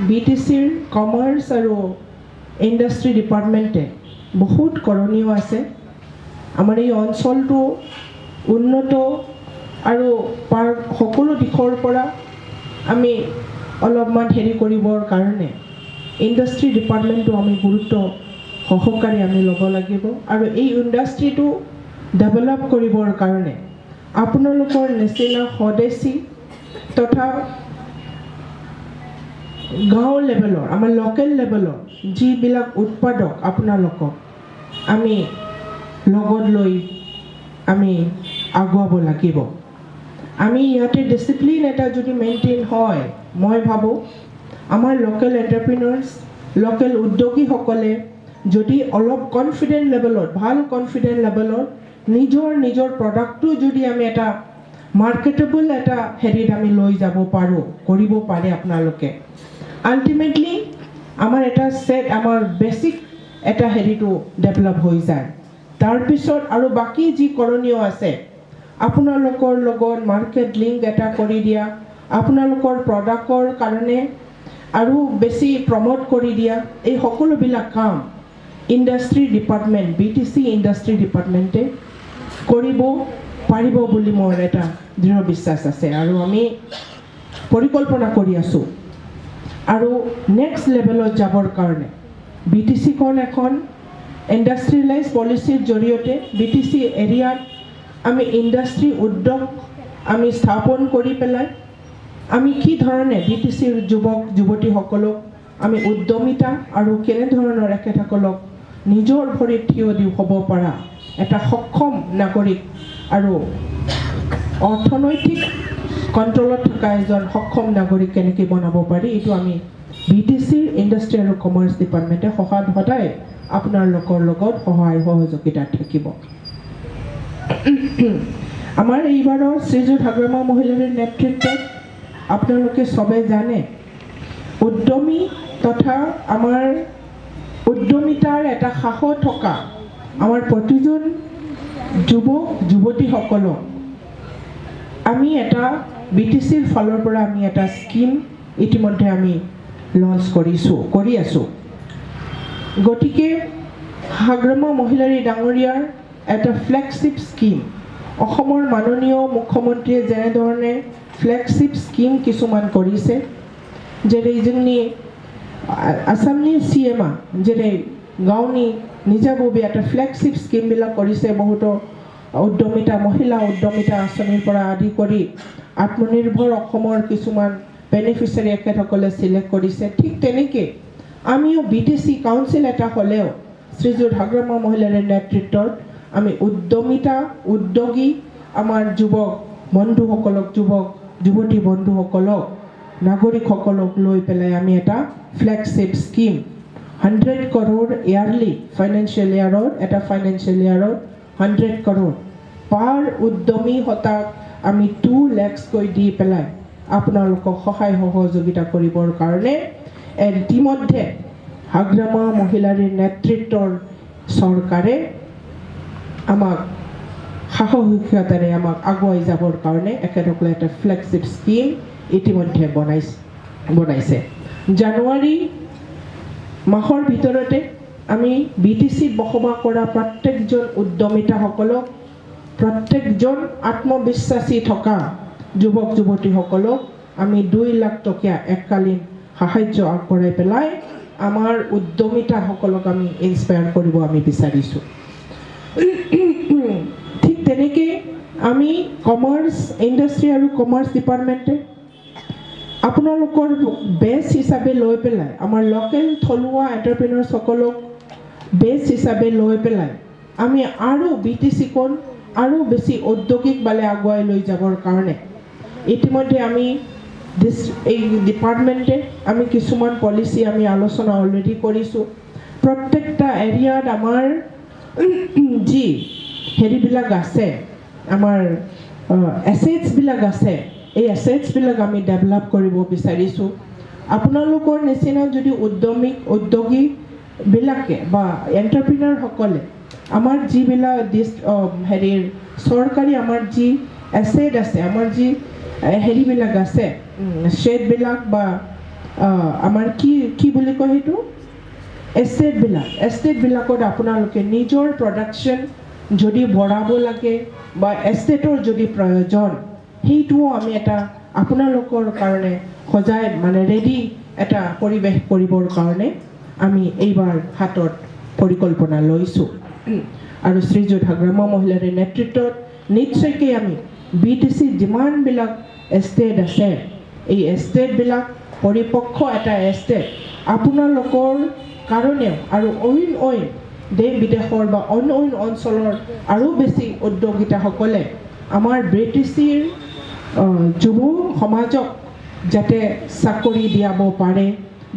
BTCৰ commerce আৰু industry ডিপাৰ্টমেণ্টে বহুত কৰণীয় আছে আমাৰ এই অঞ্চলটো উন্নত আৰু সকলো দিশৰ পৰা আমি অলপমান হেৰি কৰিবৰ কাৰণে ইণ্ডাষ্ট্ৰি ডিপাৰ্টমেণ্টটো আমি গুৰুত্ব সহকাৰে আমি ল'ব লাগিব আৰু এই ইণ্ডাষ্ট্ৰিটো ডেভেলপ কৰিবৰ কাৰণে আপোনালোকৰ নিচিনা স্বদেশী তথা গাঁও লেভেলৰ আমাৰ লোকেল লেভেলৰ যিবিলাক উৎপাদক আপোনালোকক আমি লগত লৈ আমি আগুৱাব লাগিব আমি ইয়াতে ডিসিপ্লিন এটা যদি মেইনটেইন হয় মই ভাবোঁ আমাৰ লোকেল এণ্টাৰপ্ৰিনাৰ্ছ লোকেল উদ্যোগীসকলে যদি অলপ কনফিডেন্ট লেভেলত ভাল কনফিডেন্ট লেভেলত নিজৰ প্ৰডাক্টটো যদি আমি এটা মাৰ্কেটেবল এটা হেৰিত আমি লৈ যাব পাৰোঁ কৰিব পাৰে আপোনালোকে আল্টিমেটলি আমাৰ এটা সেট আমাৰ বেসিক এটা হেৰিটো ডেভেলপ হৈ যায় তাৰপিছত আৰু বাকি যি কৰণীয় আছে আপোনালোকৰ লগত মাৰ্কেট লিংক এটা কৰি দিয়া আপোনালোকৰ প্ৰডাক্টৰ কাৰণে আৰু বেছি প্ৰমোট কৰি দিয়া এই সকলোবিলাক কাম ইণ্ডাষ্ট্ৰি ডিপাৰ্টমেণ্ট BTC ইণ্ডাষ্ট্ৰি ডিপাৰ্টমেণ্টে কৰিব পাৰিব বুলি মোৰ এটা দৃঢ় বিশ্বাস আছে আৰু আমি পৰিকল্পনা কৰি আছো আৰু নেক্সট লেভেলত যাবৰ কাৰণে BTC খন এখন ইণ্ডাষ্ট্ৰিয়েলাইজ পলিচিৰ জৰিয়তে BTC এৰিয়াত আমি ইণ্ডাষ্ট্ৰি উদ্যোগ আমি স্থাপন কৰি পেলাই আমি কি ধৰণে BTCৰ যুৱক যুৱতীসকলক আমি উদ্যমিতা আৰু কেনে ধৰণৰ এখেতসকলক নিজৰ ভৰিত থিয় দি হ'ব পৰা এটা সক্ষম নাগৰিক আৰু অৰ্থনৈতিক কন্ট্ৰলত থকা এজন সক্ষম নাগৰিক কেনেকৈ বনাব পাৰি এইটো আমি BTCৰ ইণ্ডাষ্ট্ৰি আৰু কমাৰ্চ ডিপাৰ্টমেণ্টে সদায় আপোনালোকৰ লগত সহায় সহযোগিতা থাকিব আমাৰ এইবাৰৰ শ্ৰীযুত হাগ্ৰামা মহিলাৰ নেতৃত্বত আপোনালোকে সবে জানে উদ্যমী তথা আমাৰ উদ্যমিতাৰ এটা সাহস থকা আমাৰ প্ৰতিজন যুৱক যুৱতীসকলক আমি এটা BTCৰ ফালৰ পৰা আমি এটা স্কিম ইতিমধ্যে আমি লঞ্চ কৰি আছো গতিকে হাগ্ৰামা মহিলাৰী ডাঙৰীয়াৰ এটা ফ্লেগশিপ স্কিম অসমৰ মাননীয় মুখ্যমন্ত্ৰীয়ে যেনেধৰণে ফ্লেগশিপ স্কিম কিছুমান কৰিছে যেনে जोंनि आसामनि CM जेरै गावनि निजाबबी এটা ফ্লেগশিপ স্কিম বিলাক কৰিছে বহুত উদ্যমিতা মহিলা উদ্যমিতা আঁচনিৰ পৰা আদি কৰি আত্মনিৰ্ভৰ অসমৰ কিছুমান বেনিফিচিয়াৰী একেসকলে সিলেক্ট কৰিছে ঠিক তেনেকৈ আমিও BTC কাউন্সিল এটা হলেও শ্ৰীযুত হাগ্ৰামা মহিলাৰ নেতৃত্বত আমি উদ্যমিতা উদ্যোগী আমাৰ যুৱক বন্ধুসকলক যুৱক যুৱতী বন্ধুসকলক নাগৰিকসকলক লৈ পেলাই আমি এটা flagship scheme 100 crore yearly financial ইয়াৰত এটা ফাইনেন্সিয়েল ইয়াৰত 100 crore পাৰ উদ্যমী হতাক আমি 2 lakhs কৈ দি পেলাই আপোনালোকক সহায় সহযোগিতা কৰিবৰ কাৰণে ইতিমধ্যে হাগ্ৰামা মহিলাৰ নেতৃত্বৰ চৰকাৰে আমাক সাহসিকতাৰে আমাক আগুৱাই যাবৰ কাৰণে একেসকলে এটা ফ্লেগশিপ স্কিম ইতিমধ্যে বনাইছে জানুৱাৰী মাহৰ ভিতৰতে আমি BTCত বসবাস কৰা প্ৰত্যেকজন উদ্যমিতাসকলক প্ৰত্যেকজন আত্মবিশ্বাসী থকা যুৱক যুৱতীসকলক আমি 2 লাখ টকীয়া এককালীন সাহায্য আগবঢ়াই পেলাই আমাৰ উদ্যমিতাসকলক আমি ইনস্পায়াৰ কৰিব আমি বিচাৰিছো ঠিক তেনেকৈ আমি কমাৰ্চ ইণ্ডাষ্ট্ৰি আৰু কমাৰ্চ ডিপাৰ্টমেণ্টে আপোনালোকৰ বেছ হিচাপে লৈ পেলাই আমাৰ লোকেল থলুৱা এণ্টাৰপ্ৰিনাৰ্ছসকলক বেছ হিচাপে লৈ পেলাই আমি আৰু BTC খন আৰু বেছি ঔদ্যোগিক বালে আগুৱাই লৈ যাবৰ কাৰণে ইতিমধ্যে আমি এই ডিপাৰ্টমেণ্টে আমি কিছুমান পলিচি আমি আলোচনা অলৰেডি কৰিছোঁ প্ৰত্যেকটা এৰিয়াত আমাৰ যি হেৰিবিলাক আছে আমাৰ এছেটছ বিলাক আছে এই এছেটছ বিলাক আমি ডেভেলপ কৰিব বিচাৰিছোঁ আপোনালোকৰ নিচিনা যদি উদ্যোগী বিলাকে বা এণ্টাৰপ্ৰিনাৰ সকলে আমাৰ যিবিলাক হেৰিৰ চৰকাৰী আমাৰ যি এছেট আছে আমাৰ যি হেৰিবিলাক আছে শ্বেডবিলাক বা আমাৰ কি বুলি কয় সেইটো এষ্টেটবিলাকত আপোনালোকে নিজৰ প্ৰডাকশ্যন যদি বঢ়াব লাগে বা এষ্টেটৰ যদি প্ৰয়োজন সেইটোও আমি এটা আপোনালোকৰ কাৰণে সজাই মানে ৰেডি এটা পৰিৱেশ কৰিবৰ কাৰণে আমি এইবাৰ হাতত পৰিকল্পনা লৈছোঁ আৰু শ্ৰীযুত গ্ৰাম্য মহিলাৰ নেতৃত্বত নিশ্চয়কৈ আমি BTC যিমানবিলাক এষ্টেট আছে এই এষ্টেটবিলাক পৰিপক্ষ এটা এষ্টেট আপোনালোকৰ কাৰণেও আৰু অইন দেশ বিদেশৰ বা অইন অঞ্চলৰ আৰু বেছি উদ্যোগিতাসকলে আমাৰ BTCৰ যুৱ সমাজক যাতে চাকৰি দিয়াব পাৰে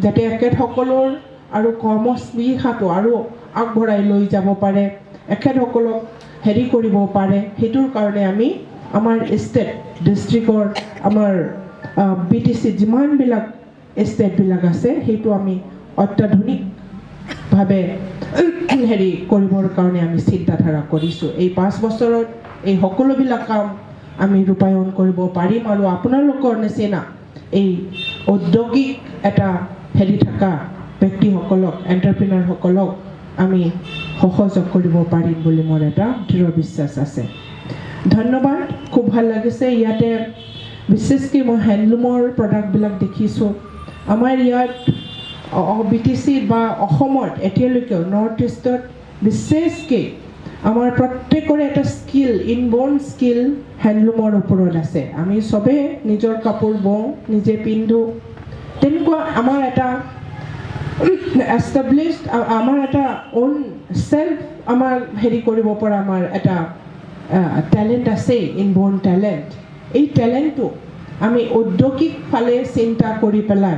যাতে এখেতসকলৰ আৰু কৰ্মস্পৃহাটো আৰু আগবঢ়াই লৈ যাব পাৰে এখেতসকলক হেৰি কৰিব পাৰে সেইটোৰ কাৰণে আমি আমাৰ ষ্টেট ডিষ্ট্ৰিক্টৰ আমাৰ BTC যিমানবিলাক ষ্টেটবিলাক আছে সেইটো আমি অত্যাধুনিকভাৱে হেৰি কৰিবৰ কাৰণে আমি চিন্তাধাৰা কৰিছোঁ এই 5 বছৰত এই সকলোবিলাক কাম আমি ৰূপায়ণ কৰিব পাৰিম আৰু আপোনালোকৰ নিচিনা এই ঔদ্যোগিক এটা হেৰি থকা ব্যক্তিসকলক এণ্টাৰপ্ৰিনাৰসকলক আমি সহযোগ কৰিব পাৰিম বুলি মোৰ এটা দৃঢ় বিশ্বাস আছে ধন্যবাদ খুব ভাল লাগিছে ইয়াতে বিশেষকৈ মই হেণ্ডলুমৰ প্ৰডাক্টবিলাক দেখিছোঁ আমাৰ ইয়াত BTC বা অসমত এতিয়ালৈকে নৰ্থ ইষ্টত বিশেষকৈ আমাৰ প্ৰত্যেকৰে এটা স্কিল ইনবৰ্ন স্কিল হেণ্ডলুমৰ ওপৰত আছে আমি চবেই নিজৰ কাপোৰ বওঁ নিজে পিন্ধোঁ তেনেকুৱা আমাৰ এটা এষ্টাব্লিছড আমাৰ এটা অন সেলফ আমাৰ হেৰি কৰিব পৰা আমাৰ এটা টেলেণ্ট আছে ইনবৰ্ন টেলেণ্ট এই টেলেণ্টটো আমি ঔদ্যোগিক ফালে চিন্তা কৰি পেলাই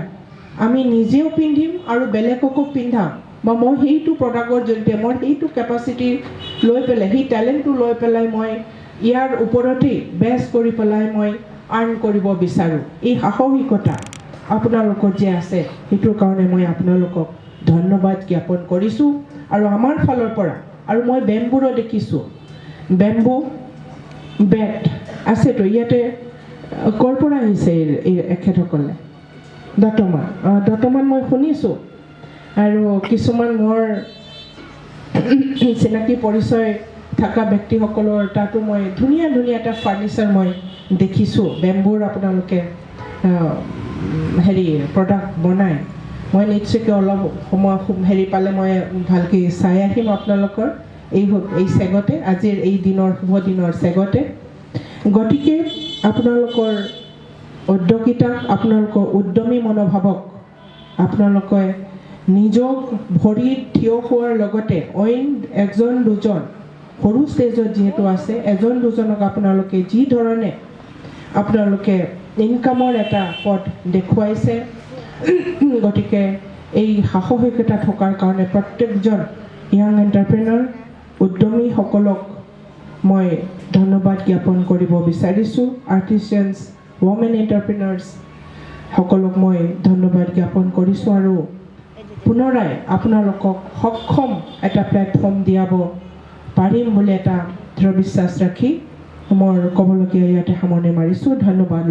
আমি নিজেও পিন্ধিম আৰু বেলেগকো পিন্ধাম বা মই সেইটো প্ৰডাক্টৰ জৰিয়তে মই সেইটো কেপাচিটি লৈ পেলাই সেই টেলেণ্টটো লৈ পেলাই মই ইয়াৰ ওপৰতেই বেছ কৰি পেলাই মই আৰ্ণ কৰিব বিচাৰোঁ এই সাহসিকতা আপোনালোকৰ যে আছে সেইটোৰ কাৰণে মই আপোনালোকক ধন্যবাদ জ্ঞাপন কৰিছোঁ আৰু আমাৰ ফালৰ পৰা আৰু মই বেম্বুৰো দেখিছোঁ বেম্বু বেট আছেতো ইয়াতে ক'ৰ পৰা আহিছে এই এখেতসকলে দতমান মই শুনিছোঁ আৰু কিছুমান মোৰ চিনাকি পৰিচয় থকা ব্যক্তিসকলৰ তাতো মই ধুনীয়া এটা ফাৰ্নিচাৰ মই দেখিছোঁ বেম্বুৰ আপোনালোকে হেৰি প্ৰডাক্ট বনাই মই নিশ্চয়কৈ অলপ সময় হেৰি পালে মই ভালকৈ চাই আহিম আপোনালোকৰ এই চেগতে আজিৰ এই দিনৰ শুভ দিনৰ চেগতে গতিকে আপোনালোকৰ উদ্যোগিতাক আপোনালোকৰ উদ্যমী মনোভাৱক আপোনালোকে নিজক ভৰিত থিয় হোৱাৰ লগতে অইন এজন দুজন সৰু ষ্টেজত যিহেতু আছে এজন দুজনক আপোনালোকে যি ধৰণে আপোনালোকে ইনকামৰ এটা পথ দেখুৱাইছে গতিকে এই সাহসিকতা থকাৰ কাৰণে প্ৰত্যেকজন ইয়াং এণ্টাৰপ্ৰেনাৰ উদ্যমীসকলক মই ধন্যবাদ জ্ঞাপন কৰিব বিচাৰিছোঁ আৰ্টিচিয়ানছ women entrepreneurs সকলক মই ধন্যবাদ জ্ঞাপন কৰিছোঁ আৰু পুনৰাই আপোনালোকক সক্ষম এটা প্লেটফৰ্ম দিয়াব পাৰিম বুলি এটা দৃঢ় বিশ্বাস ৰাখি মোৰ ক'বলগীয়া ইয়াতে সামৰণি মাৰিছোঁ ধন্যবাদ